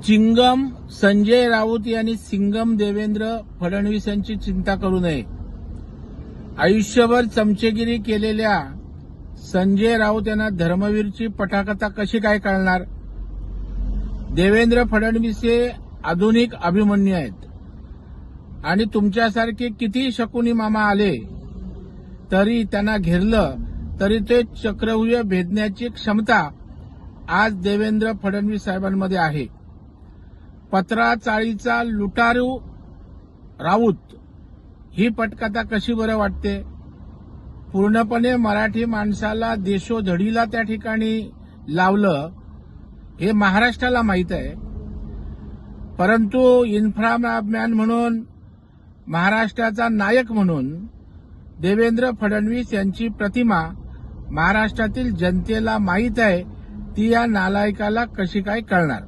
Chewing gum Sanjay Raut यांनी सिंगम देवेंद्र फडणवीस यांची चिंता करू नये. आयुष्यभर चमचेगिरी केलेल्या संजय राऊत यांना धर्मवीरची पटाकथा कशी काय कळणार. देवेंद्र फडणवीस हे आधुनिक अभिमन्यू आहेत आणि तुमच्यासारखे किती शकुनी मामा आले तरी त्यांना घेरलं तरी ते चक्रव्यूह भेदण्याची क्षमता आज देवेंद्र फडणवीस साहेबांमध्ये आहे. पत्रा चाळीचा लुटारू राऊत ही पटकथा कशी बरं वाटते. पूर्णपणे मराठी माणसाला देशोधडीला त्या ठिकाणी लावलं हे महाराष्ट्राला माहीत आहे. परंतु इन्फ्रामॅन म्हणून महाराष्ट्राचा नायक म्हणून देवेंद्र फडणवीस यांची प्रतिमा महाराष्ट्रातील जनतेला माहीत आहे. ती या नालायकाला कशी काय कळणार.